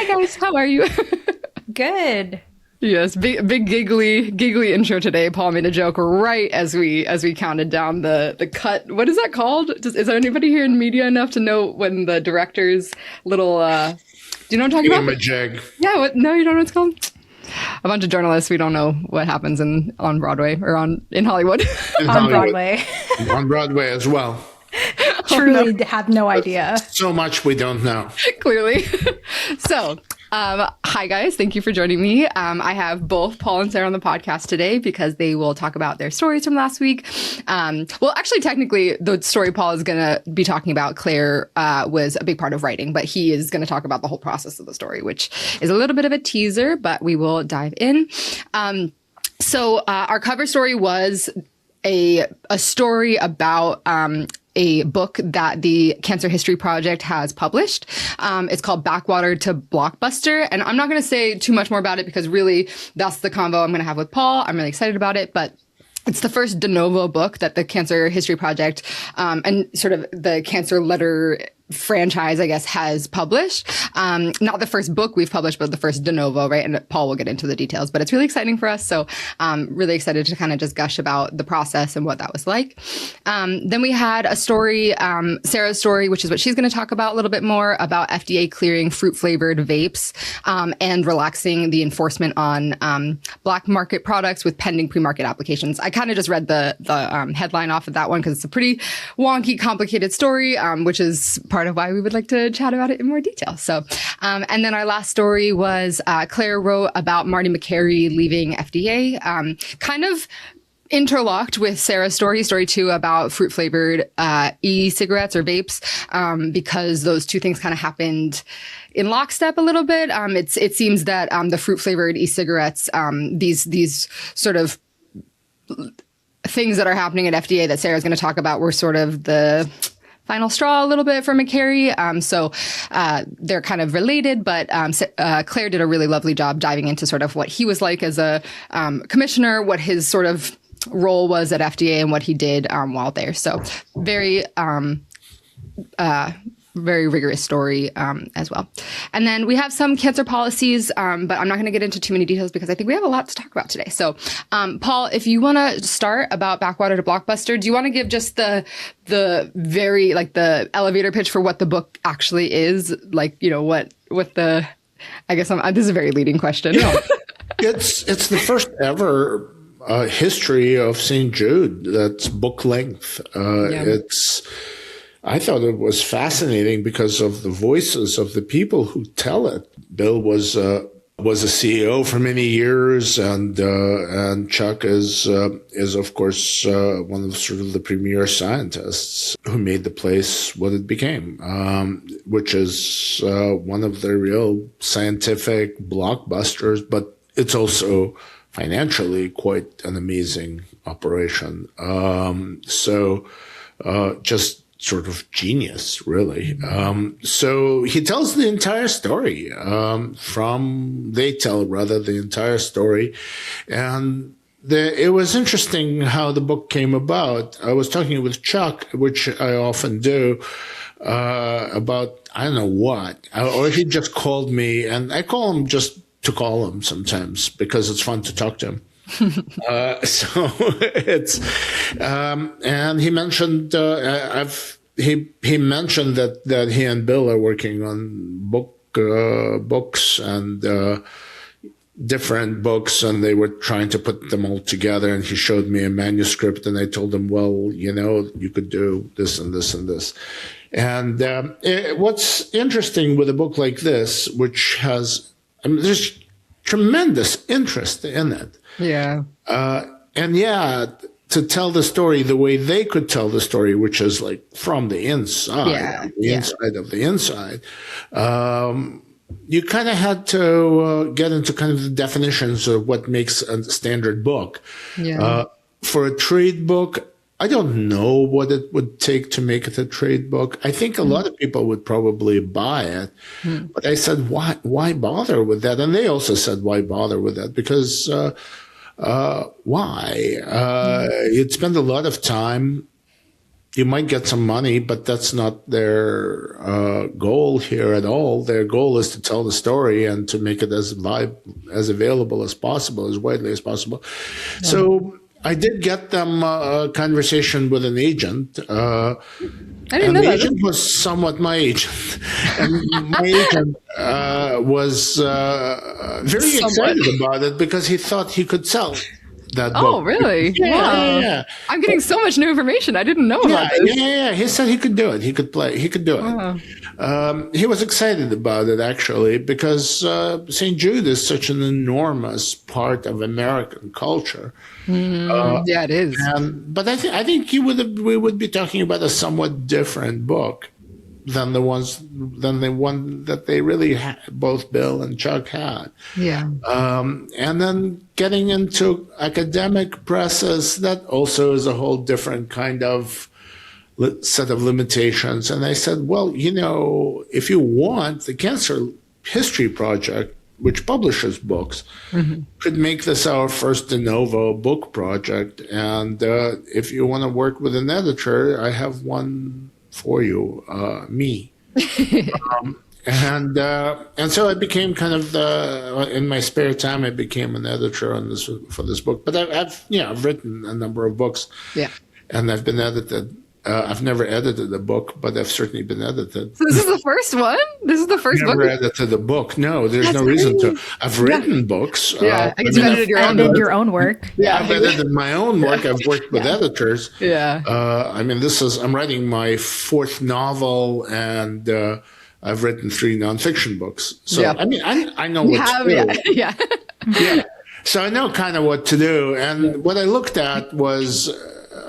guys, how are you? Good. Yes, big giggly intro today. Paul made a joke right as we counted down the cut. What is that called? Is there anybody here in media enough to know when the director's little do you know what I'm talking about? Imageg. Yeah, no, you don't know what it's called? A bunch of journalists, we don't know what happens on Broadway or in Hollywood. On Broadway. On Broadway as well. Truly have no idea. So much we don't know. Clearly. So, hi guys. Thank you for joining me. I have both Paul and Sarah on the podcast today because they will talk about their stories from last week. Well, actually, technically, the story Paul is going to be talking about, Claire, was a big part of writing, but he is going to talk about the whole process of the story, which is a little bit of a teaser, but we will dive in. So our cover story was a story about a book that the Cancer History Project has published. It's called Backwater to Blockbuster. And I'm not going to say too much more about it because really that's the convo I'm going to have with Paul. I'm really excited about it, but it's the first de novo book that the Cancer History Project and sort of the Cancer Letter franchise, I guess, has published. Not the first book we've published, but the first de novo, right? And Paul will get into the details, but it's really exciting for us. So really excited to kind of just gush about the process and what that was like. Then we had a story, Sarah's story, which is what she's going to talk about a little bit more about FDA clearing fruit-flavored vapes and relaxing the enforcement on black market products with pending pre-market applications. I kind of just read the headline off of that one because it's a pretty wonky, complicated story, which is part of why we would like to chat about it in more detail. So, and then our last story was Claire wrote about Marty McCary leaving FDA, kind of interlocked with Sarah's story 2 about fruit-flavored e-cigarettes or vapes, because those two things kind of happened in lockstep a little bit. It seems that the fruit-flavored e-cigarettes, these sort of things that are happening at FDA that Sarah's going to talk about were sort of the final straw a little bit for McCary. So they're kind of related, but Claire did a really lovely job diving into sort of what he was like as a commissioner, what his sort of role was at FDA and what he did while there. So very rigorous story as well. And then we have some cancer policies, but I'm not going to get into too many details because I think we have a lot to talk about today. So, Paul, if you want to start about Backwater to Blockbuster, do you want to give just the very, like, the elevator pitch for what the book actually is? Like, you know, what the, I guess this is a very leading question. Yeah. It's the first ever history of St. Jude that's book length. I thought it was fascinating because of the voices of the people who tell it. Bill was a CEO for many years, and Chuck is of course one of sort of the premier scientists who made the place what it became, which is one of the real scientific blockbusters, but it's also financially quite an amazing operation. Just sort of genius, really. So he tells the entire story, they tell the entire story. And it was interesting how the book came about. I was talking with Chuck, which I often do, about, I don't know what, or he just called me, and I call him just to call him sometimes because it's fun to talk to him. So it's, and he mentioned, he mentioned that he and Bill are working on books and, different books, and they were trying to put them all together. And he showed me a manuscript, and I told him, well, you know, you could do this and this and this. And, what's interesting with a book like this, which has, there's tremendous interest in it. Yeah. To tell the story the way they could tell the story, which is like from the inside, inside of the inside, you kind of had to get into kind of the definitions of what makes a standard book. Yeah. For a trade book, I don't know what it would take to make it a trade book. I think a lot of people would probably buy it. But I said, why bother with that? And they also said, why bother with that? Because why? You'd spend a lot of time you might get some money, but that's not their goal here at all. Their goal is to tell the story and to make it as available as possible, as widely as possible. Yeah. So I did get them a conversation with an agent. I didn't know the that. Agent was somewhat my agent. And my agent was very excited about it because he thought he could sell that book. Oh, really? Yeah, yeah. I'm getting so much new information. I didn't know about this. Yeah. He said he could do it. He could play. He could do it. Wow. He was excited about it, actually, because St. Jude is such an enormous part of American culture. Yeah, it is. But I think we would be talking about a somewhat different book than the one that they really had, both Bill and Chuck had. Yeah. And then getting into academic presses, that also is a whole different kind of set of limitations. And I said, well, if you want, the Cancer History Project, which publishes books, could make this our first de novo book project. And if you want to work with an editor, I have one for you, me. And so I became kind of in my spare time, I became an editor for this book. But I've written a number of books. Yeah. And I've been edited. I've never edited a book, but I've certainly been edited. So this is the first one? This is the first book? I've never edited a book. No, there's no reason to. I've written books. Yeah, I guess you've edited your own work. Yeah, I've edited my own work. I've worked with editors. Yeah. I'm writing my fourth novel, and I've written 3 nonfiction books. So, I know what to do. Yeah. Yeah. So I know kind of what to do. And what I looked at was...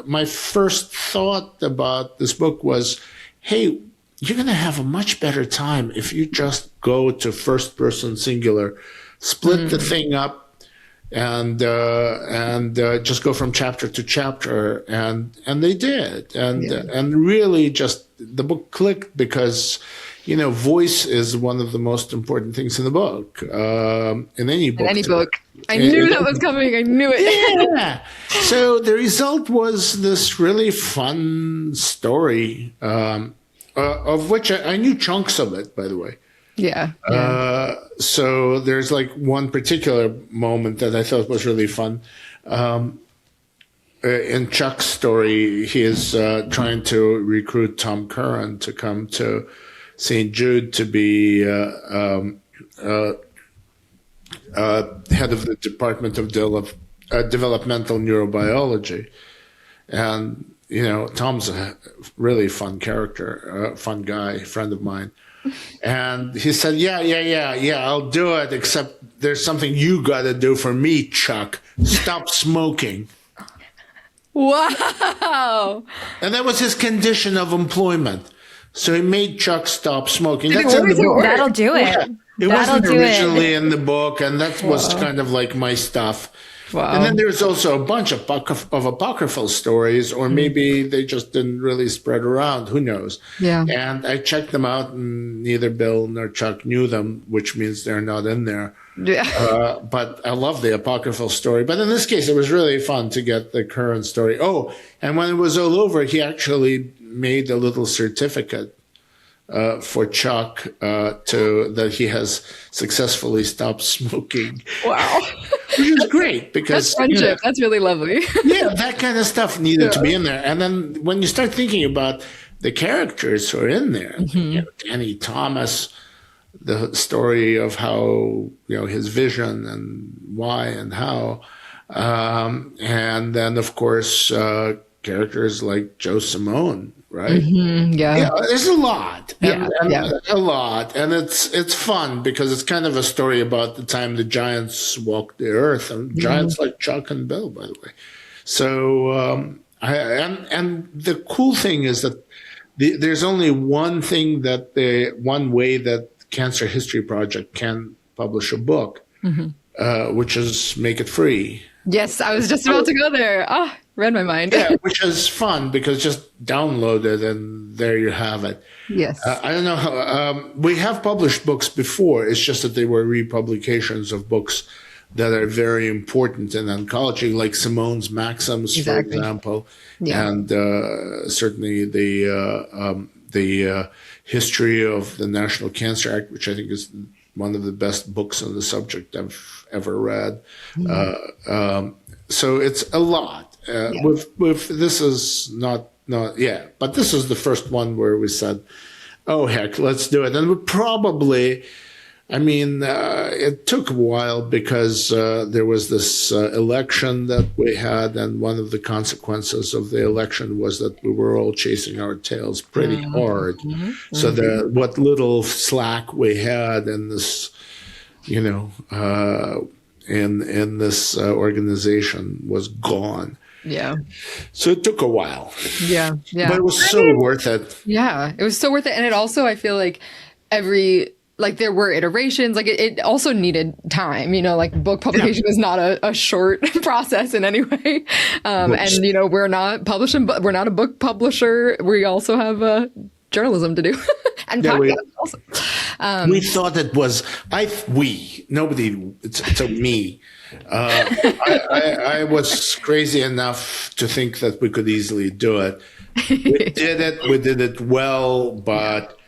my first thought about this book was, hey, you're going to have a much better time if you just go to first person singular, split the thing up and just go from chapter to chapter. And they did. And really just the book clicked because, voice is one of the most important things in the book, in any book. In any book. I knew that was coming. I knew it. Yeah. So the result was this really fun story, of which I knew chunks of it, by the way. Yeah. So there's like one particular moment that I thought was really fun. In Chuck's story, he is trying to recruit Tom Curran to come to St. Jude to be head of the Department of Developmental Neurobiology. And, Tom's a really fun character, fun guy, friend of mine. And he said, yeah, I'll do it, except there's something you got to do for me, Chuck. Stop smoking. Wow. And that was his condition of employment. So he made Chuck stop smoking. That's in the book. That'll do it. Yeah. It wasn't originally in the book, and that was kind of like my stuff. Wow. And then there's also a bunch of apocryphal stories, or maybe they just didn't really spread around. Who knows? Yeah. And I checked them out, and neither Bill nor Chuck knew them, which means they're not in there. Yeah. But I love the apocryphal story. But in this case, it was really fun to get the current story. Oh, and when it was all over, he actually made a little certificate for Chuck that he has successfully stopped smoking. Wow. Which is great because that's friendship. That's really lovely. Yeah, that kind of stuff needed to be in there. And then when you start thinking about the characters who are in there, Danny Thomas, the story of how, his vision and why and how, and then of course characters like Joe Simone, right? Yeah, there's a lot, a lot, and it's fun because it's kind of a story about the time the giants walked the earth, and giants like Chuck and Bill, by the way. So, and the cool thing is that there's only one way that Cancer History Project can publish a book, which is make it free. Yes, I was just about to go there. Read my mind. Yeah, which is fun because just download it and there you have it. Yes. I don't know how we have published books before. It's just that they were republications of books that are very important in oncology, like Simone's maxims, for example, and certainly the history of the National Cancer Act, which I think is one of the best books on the subject I've ever read. So it's a lot. With this is not but this is the first one where we said, oh heck, let's do it. And we probably, it took a while because there was this election that we had, and one of the consequences of the election was that we were all chasing our tails pretty hard. So what little slack we had in this, in this organization was gone. Yeah. So it took a while. Yeah. But it was so worth it. Yeah. It was so worth it. And it also, I feel like there were iterations, it also needed time, book publication is not a short process in any way. And, we're not publishing, but we're not a book publisher. We also have journalism to do and podcasts also. We thought it was, it's a me. I was crazy enough to think that we could easily do it. We did it well, but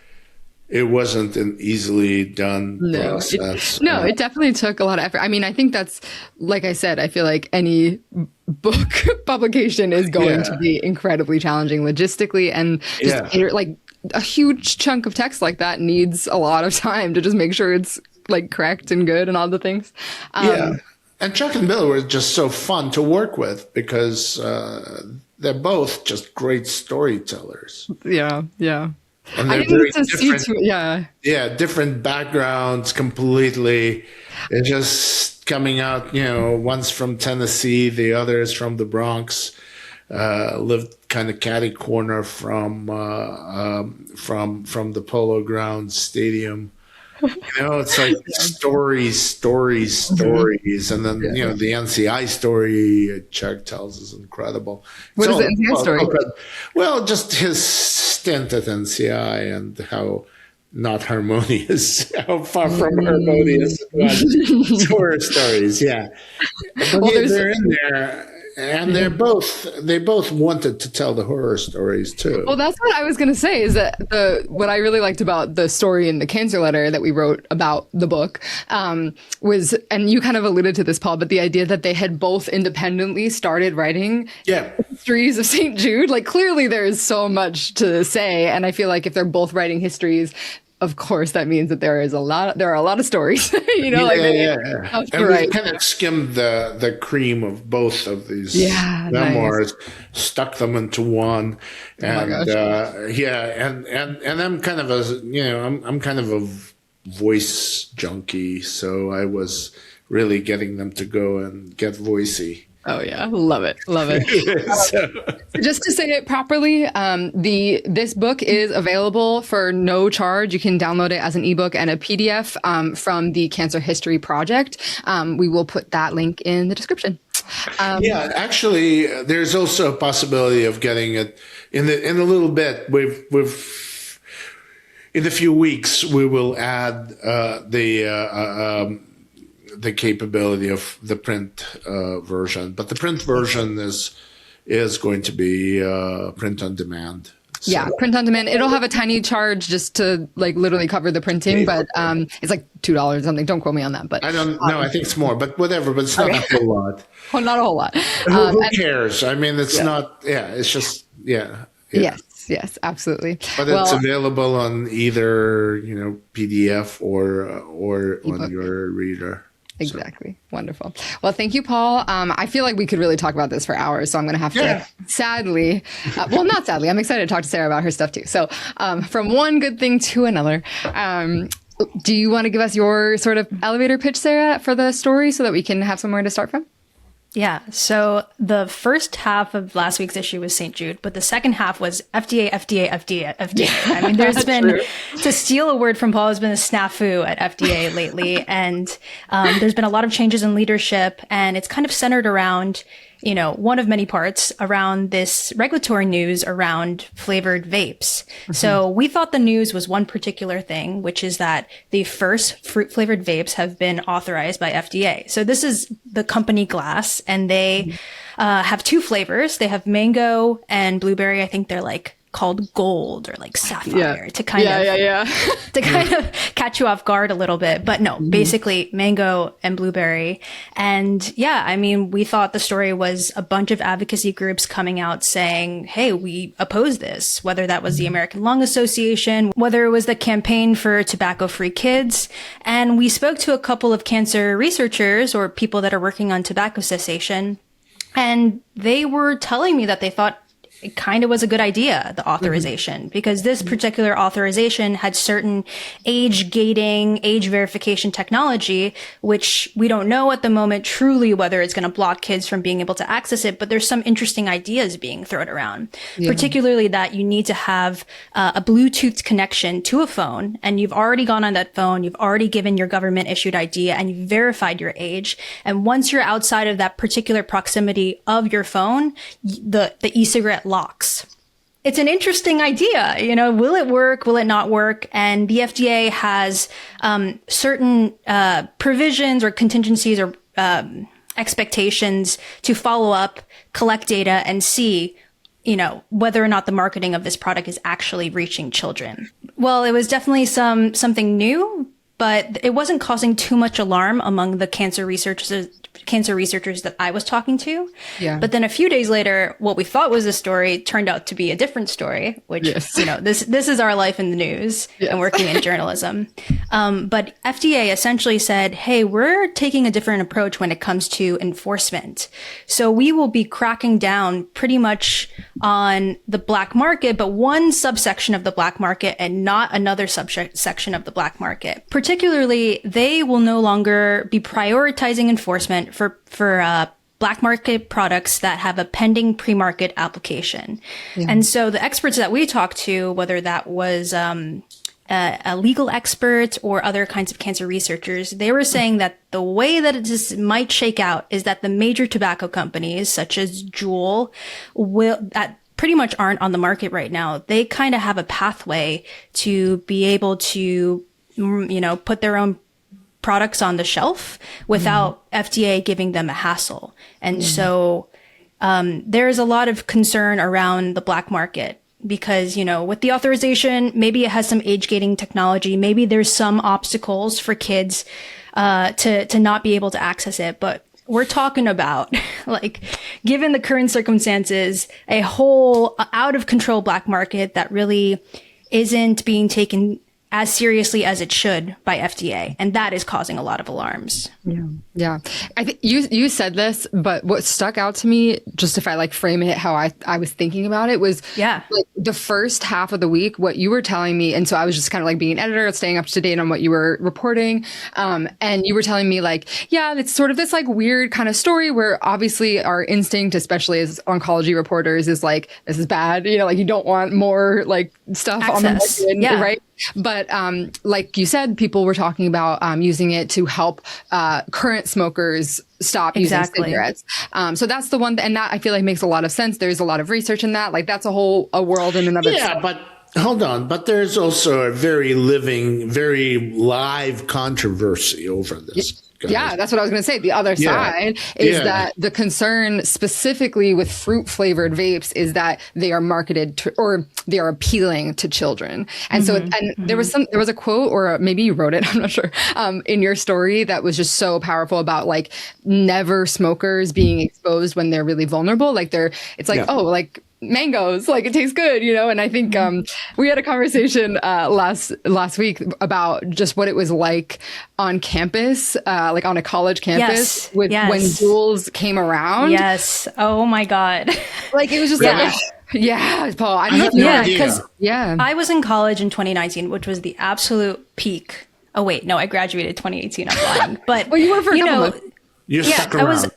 it wasn't an easily done process. It definitely took a lot of effort. I think that's, like I said, I feel like any book publication is going to be incredibly challenging logistically, and just a huge chunk of text like that needs a lot of time to just make sure it's correct and good and all the things. And Chuck and Bill were just so fun to work with because they're both just great storytellers. Yeah. And they're very different. Different backgrounds completely. They're just coming out, one's from Tennessee, the other is from the Bronx. Lived kind of catty corner from the Polo Grounds Stadium. It's like stories. And then, the NCI story Chuck tells is incredible. What is the NCI story? Well, just his stint at NCI and how not harmonious, how far from harmonious it was. Horror stories, But they're in there. And they both wanted to tell the horror stories too. Well, that's what I was going to say, is that what I really liked about the story in the cancer letter that we wrote about the book was, and you kind of alluded to this, Paul, but the idea that they had both independently started writing histories of St. Jude. Clearly there is so much to say. And I feel like if they're both writing histories, of course, that means that there are a lot of stories, And we kind of skimmed the cream of both of these memoirs, stuck them into one. And, and I'm kind of I'm kind of a voice junkie. So I was really getting them to go and get voicey. Oh yeah, love it. So just to say it properly, this book is available for no charge. You can download it as an ebook and a PDF from the Cancer History Project. We will put that link in the description. Actually, there's also a possibility of getting it in a little bit. We've in a few weeks we will add the capability of the print version, but the print version is going to be print on demand. So. Yeah, print on demand. It'll have a tiny charge just to literally cover the printing, but it's $2 or something. Don't quote me on that. But I don't know. I think it's more, but whatever. But it's not a whole lot. Well, not a whole lot. Who cares? It's not. It's just Yes, absolutely. But it's available on either PDF or on your reader. Exactly. So. Wonderful. Well, thank you, Paul. I feel like we could really talk about this for hours, so I'm going to have to, sadly, not sadly, I'm excited to talk to Sarah about her stuff too. So from one good thing to another, do you want to give us your sort of elevator pitch, Sarah, for the story so that we can have somewhere to start from? Yeah. So the first half of last week's issue was St. Jude, but the second half was FDA. There's been, to steal a word from Paul, has been a snafu at FDA lately. And there's been a lot of changes in leadership, and it's kind of centered around one of many parts around this regulatory news around flavored vapes. So we thought the news was one particular thing, which is that the first fruit flavored vapes have been authorized by FDA. So this is the company Glass, and they have two flavors. They have mango and blueberry. I think they're like called gold or like sapphire to kind of catch you off guard a little bit. But no, basically mango and blueberry. And I mean, we thought the story was a bunch of advocacy groups coming out saying, hey, we oppose this, whether that was the American Lung Association, whether it was the Campaign for Tobacco-Free Kids. And we spoke to a couple of cancer researchers or people that are working on tobacco cessation. And they were telling me that they thought it kind of was a good idea, the authorization, because this particular authorization had certain age gating, age verification technology, which we don't know at the moment truly whether it's going to block kids from being able to access it. But there's some interesting ideas being thrown around, particularly that you need to have a Bluetooth connection to a phone. And you've already gone on that phone. You've already given your government issued ID and you've verified your age. And once you're outside of that particular proximity of your phone, the e-cigarette locks. It's an interesting idea. Will it work? Will it not work? And the FDA has certain provisions or contingencies or expectations to follow up, collect data, and see, whether or not the marketing of this product is actually reaching children. Well, it was definitely something new, but it wasn't causing too much alarm among the cancer researchers that I was talking to. Yeah. But then a few days later, what we thought was a story turned out to be a different story, which, this is our life in the news and working in journalism. But FDA essentially said, hey, we're taking a different approach when it comes to enforcement. So we will be cracking down pretty much on the black market, but one subsection of the black market and not another subsection of the black market. Particularly, they will no longer be prioritizing enforcement for black market products that have a pending pre-market application. And so the experts that we talked to, whether that was a legal expert or other kinds of cancer researchers, they were saying that the way that it might shake out is that the major tobacco companies, such as Juul, that pretty much aren't on the market right now, they kind of have a pathway to be able to, put their own products on the shelf without FDA giving them a hassle. And so there's a lot of concern around the black market because, with the authorization, maybe it has some age gating technology. Maybe there's some obstacles for kids to not be able to access it. But we're talking about, given the current circumstances, a whole out of control black market that really isn't being taken as seriously as it should by FDA. And that is causing a lot of alarms. Yeah. I think you said this, but what stuck out to me, just if I frame it how I was thinking about it, was the first half of the week, what you were telling me. And so I was just kind of being an editor, staying up to date on what you were reporting. And you were telling me it's sort of this weird kind of story where obviously our instinct, especially as oncology reporters, is this is bad. You don't want more stuff on the market, right? But like you said, people were talking about using it to help current smokers stop using cigarettes. So that's the one, and that I feel makes a lot of sense. There's a lot of research in that. That's a world in and of itself. Yeah, but hold on. But there's also a very living, very live controversy over this. Yeah, that's what I was going to say. The other side is that the concern specifically with fruit flavored vapes is that they are marketed to, or they are appealing to children. And so, there was a quote, or maybe you wrote it, I'm not sure, in your story that was just so powerful about never smokers being exposed when they're really vulnerable. Mangoes, it tastes good, and I think we had a conversation last week about just what it was like on campus, on a college campus when Juuls came around. Yes. Oh my God. It was just Paul. I have no idea. Because I was in college in 2019, which was the absolute peak. Oh wait, no, I graduated 2018. I'm lying. But well, you were for a couple months. You stuck around.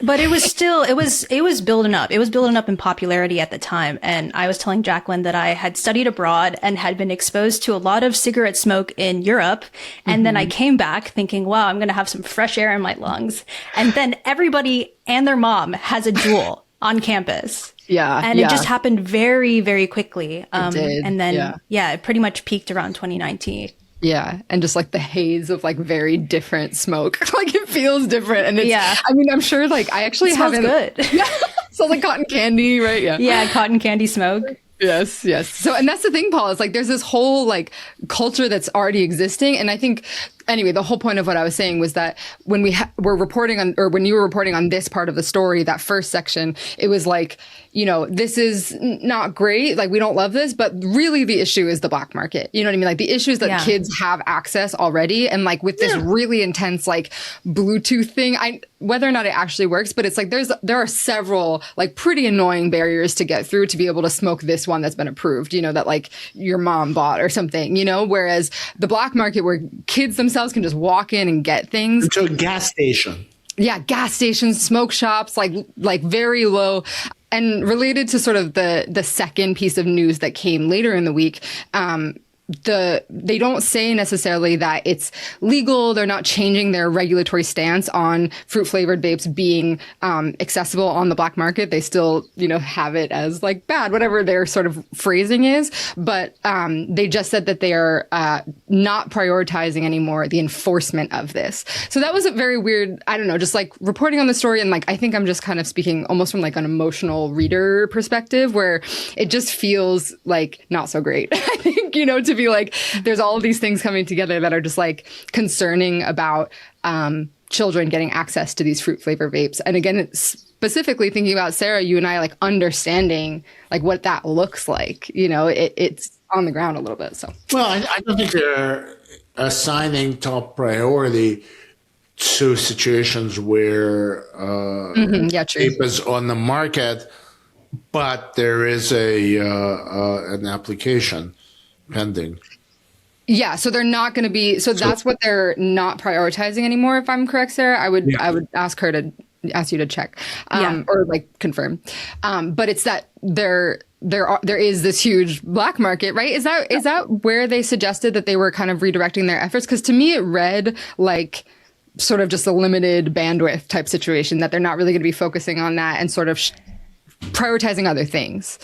But it was still, it was building up. It was building up in popularity at the time. And I was telling Jacqueline that I had studied abroad and had been exposed to a lot of cigarette smoke in Europe. And then I came back thinking, wow, I'm going to have some fresh air in my lungs. And then everybody and their mom has a Juul on campus. Yeah. And it just happened very, very quickly. It did. And then, it pretty much peaked around 2019. Yeah. And just like the haze of like very different smoke. Like it feels different. And it's, I mean, I'm sure like I actually haven't. Good. Yeah. So like cotton candy, right? Yeah. Yeah. Cotton candy smoke. Yes. So, and that's the thing, Paul, is like there's this whole like culture that's already existing. And I think, anyway, the whole point of what I was saying was that when we were reporting on, or when you were reporting on this part of the story, that first section, it was like, this is not great. Like, we don't love this, but really the issue is the black market. You know what I mean? Like the issue is that kids have access already. And like with this really intense, like Bluetooth thing, whether or not it actually works, but it's like, there are several like pretty annoying barriers to get through to be able to smoke this one that's been approved, that like your mom bought or something, whereas the black market where kids themselves can just walk in and get things. To a gas station. Yeah, gas stations, smoke shops, like very low. And related to sort of the second piece of news that came later in the week, they don't say necessarily that it's legal. They're not changing their regulatory stance on fruit flavored vapes being accessible on the black market. They still, have it as like bad, whatever their sort of phrasing is. But they just said that they are not prioritizing anymore the enforcement of this. So that was a very weird, I don't know, just like reporting on the story. And like, I think I'm just kind of speaking almost from like an emotional reader perspective where it just feels like not so great. I think, to be like, there's all of these things coming together that are just like concerning about children getting access to these fruit flavor vapes. And again, it's specifically thinking about Sarah, you and I like understanding like what that looks like, it's on the ground a little bit. So, well, I don't think they're assigning top priority to situations where vape is on the market, but there is an application pending. Yeah, so they're not going to be. So that's what they're not prioritizing anymore. If I'm correct, Sarah, I would ask you to check, or like confirm. But it's that there is this huge black market, right? Is that where they suggested that they were kind of redirecting their efforts? Because to me, it read like sort of just a limited bandwidth type situation that they're not really going to be focusing on that and sort of prioritizing other things.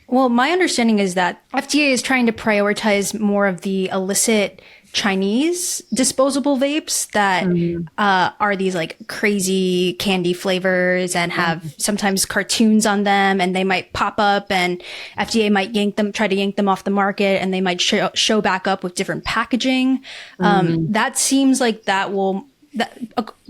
Well, my understanding is that FDA is trying to prioritize more of the illicit Chinese disposable vapes that are these like crazy candy flavors and have sometimes cartoons on them, and they might pop up and FDA might try to yank them off the market, and they might show back up with different packaging. That seems like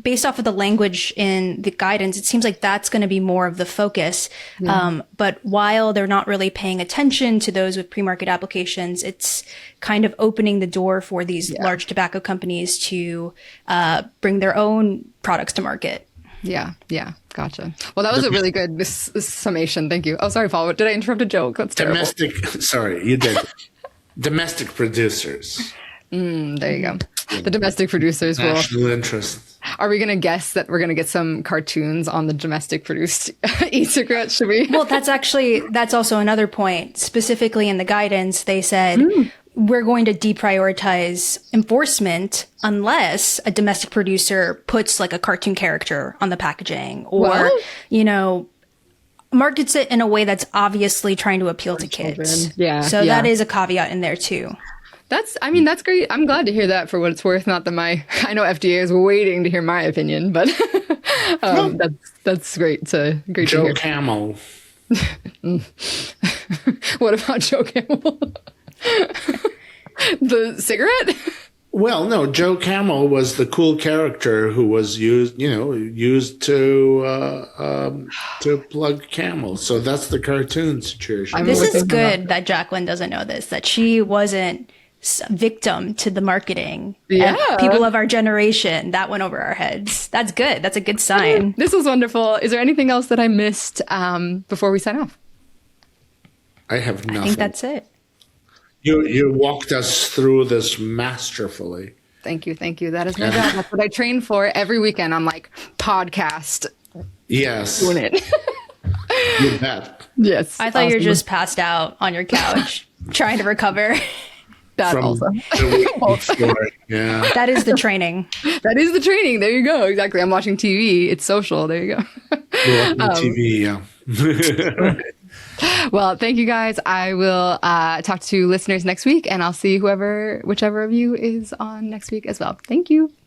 based off of the language in the guidance, it seems like that's going to be more of the focus. But while they're not really paying attention to those with pre-market applications, it's kind of opening the door for these large tobacco companies to bring their own products to market. Yeah. Gotcha. Well, that was a really good summation. Thank you. Oh, sorry, Paul. Did I interrupt a joke? That's terrible. Sorry, you did. Domestic producers. There you go. The domestic producers will. National interest. Are we going to guess that we're going to get some cartoons on the domestic produced e-cigarettes? Should we? Well, that's also another point. Specifically in the guidance, they said we're going to deprioritize enforcement unless a domestic producer puts like a cartoon character on the packaging or, markets it in a way that's obviously trying to appeal to kids. Yeah. So that is a caveat in there too. That's great. I'm glad to hear that for what it's worth. Not that I know FDA is waiting to hear my opinion, but that's great to hear. Joe Camel. What about Joe Camel? The cigarette? Well, no, Joe Camel was the cool character who was used to plug camels. So that's the cartoon situation. This is good that Jacqueline doesn't know this, that she wasn't victim to the marketing. Yeah. And people of our generation, that went over our heads. That's good. That's a good sign. This was wonderful. Is there anything else that I missed before we sign off? I have nothing. I think that's it. You walked us through this masterfully. Thank you. That is my job. That's what I train for every weekend. I'm like, podcast Yes. doing it. You bet. Yes. I thought you were awesome. just passed out on your couch trying to recover. that From also. the week before. Yeah. That is the training. That is the training. There you go. Exactly. I'm watching TV. It's social. There you go. You're watching TV, yeah. Well, thank you guys. I will talk to listeners next week, and I'll see whichever of you is on next week as well. Thank you.